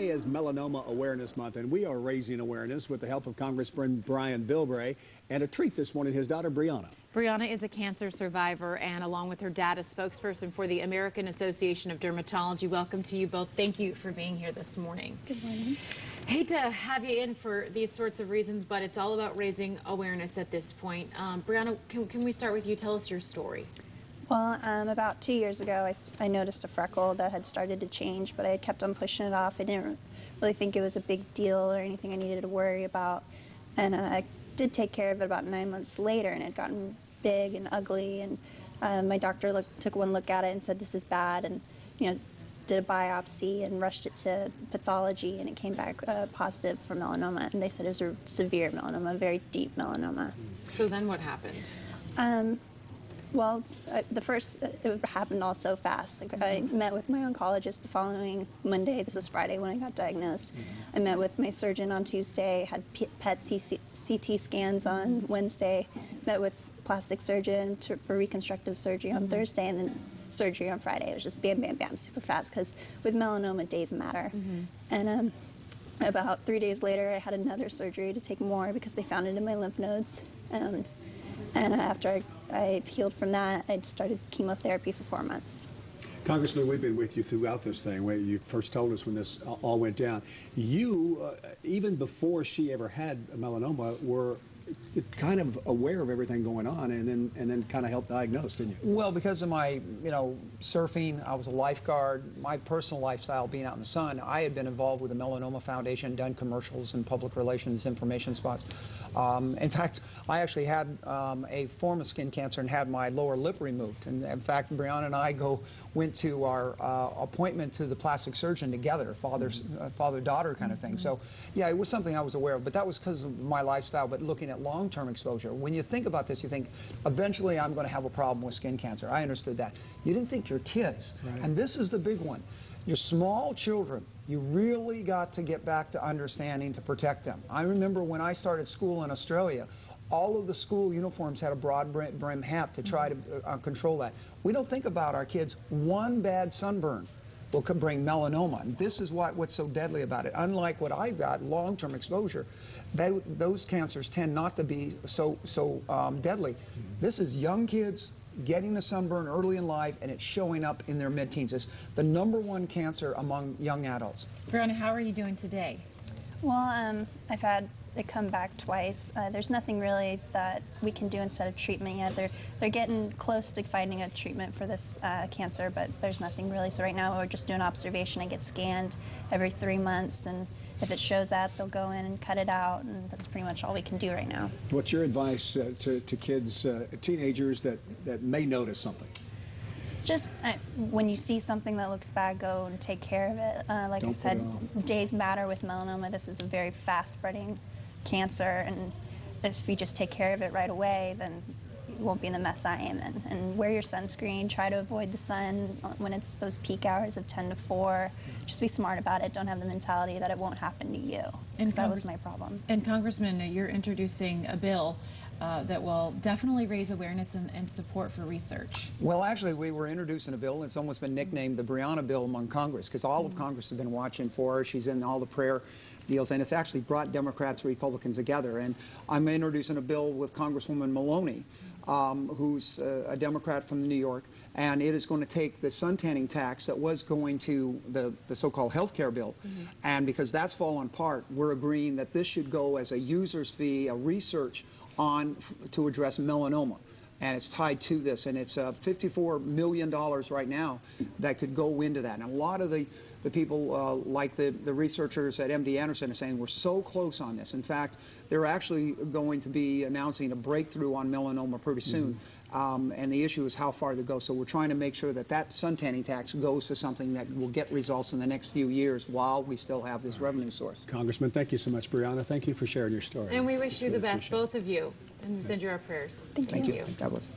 May is Melanoma Awareness Month, and we are raising awareness with the help of Congressman Brian Bilbray. And a treat this morning, his daughter Briana. Briana is a cancer survivor and, along with her dad, a spokesperson for the American Association of Dermatology. Welcome to you both. Thank you for being here this morning. Good morning. Hate to have you in for these sorts of reasons, but it's all about raising awareness at this point. Briana, can we start with you? Tell us your story. Well, about 2 years ago, I noticed a freckle that had started to change, but I had kept on pushing it off. I didn't really think it was a big deal or anything I needed to worry about. And I did take care of it about 9 months later, and it had gotten big and ugly. And my doctor took one look at it and said, "This is bad," and did a biopsy and rushed it to pathology, and it came back positive for melanoma. And they said it was a severe melanoma, a very deep melanoma. So then what happened? Well, it happened all so fast. I met with my oncologist the following Monday. This was Friday when I got diagnosed. I met with my surgeon on Tuesday, had PET CT scans on Wednesday, met with plastic surgeon for reconstructive surgery on Thursday, and then surgery on Friday. It was just bam, bam, bam, super fast, because with melanoma, days matter. And about 3 days later, I had another surgery to take more because they found it in my lymph nodes. And after I healed from that, I started chemotherapy for 4 months. Congressman, we've been with you throughout this thing. When you first told us when this all went down, you, even before she ever had melanoma, were kind of aware of everything going on, and then kind of helped diagnose, didn't you? Well, because of my, surfing, I was a lifeguard, my personal lifestyle being out in the sun, I had been involved with the Melanoma Foundation, done commercials and public relations information spots. In fact, I actually had a form of skin cancer and had my lower lip removed. And in fact, Briana and I went to our appointment to the plastic surgeon together, father-daughter kind of thing. So, yeah, it was something I was aware of, but that was because of my lifestyle. But looking at long-term exposure, when you think about this, you think, eventually I'm going to have a problem with skin cancer. I understood that. You didn't think your kids. Right. And this is the big one. Your small children, you really got to get back to understanding to protect them. I remember when I started school in Australia, all of the school uniforms had a broad brim hat to try to control that. We don't think about our kids. One bad sunburn will bring melanoma. And this is what's so deadly about it. Unlike what I got, long-term exposure, those cancers tend not to be so deadly. This is young kids getting a sunburn early in life, and it's showing up in their mid-teens. It's the #1 cancer among young adults. Briana, how are you doing today? Well, I've had it come back twice. There's nothing really that we can do instead of treatment yet. They're getting close to finding a treatment for this cancer, but there's nothing really. So right now we're just doing observation. I get scanned every 3 months, and if it shows that, they'll go in and cut it out, and that's pretty much all we can do right now. What's your advice to kids, teenagers that may notice something? Just when you see something that looks bad, go and take care of it. Like I said, days matter with melanoma. This is a very fast-spreading cancer, and if we just take care of it right away, then you won't be in the mess I am in. And wear your sunscreen. Try to avoid the sun when it's those peak hours of 10 to 4. Just be smart about it. Don't have the mentality that it won't happen to you. And that was my problem. And Congressman, you're introducing a bill that will definitely raise awareness and support for research. Well, actually, we were introducing a bill. It's almost been nicknamed the Briana bill among Congress, because all of Congress has been watching for her. She's in all the prayer deals, and it's actually brought Democrats and Republicans together. And I'm introducing a bill with Congresswoman Maloney, who's a Democrat from New York, and it is going to take the sun tanning tax that was going to the so-called health care bill, and because that's fallen apart, we're agreeing that this should go as a user's fee, a research to address melanoma. And it's tied to this, and it's $54 million right now that could go into that. And a lot of the people, like the researchers at MD Anderson, are saying we're so close on this. In fact, they're actually going to be announcing a breakthrough on melanoma pretty soon. And the issue is how far to go. So we're trying to make sure that that sun tanning tax goes to something that will get results in the next few years while we still have this revenue source. Congressman, thank you so much. Briana, thank you for sharing your story. And we wish you the best, both of you, and send you our prayers. Thank you. God bless.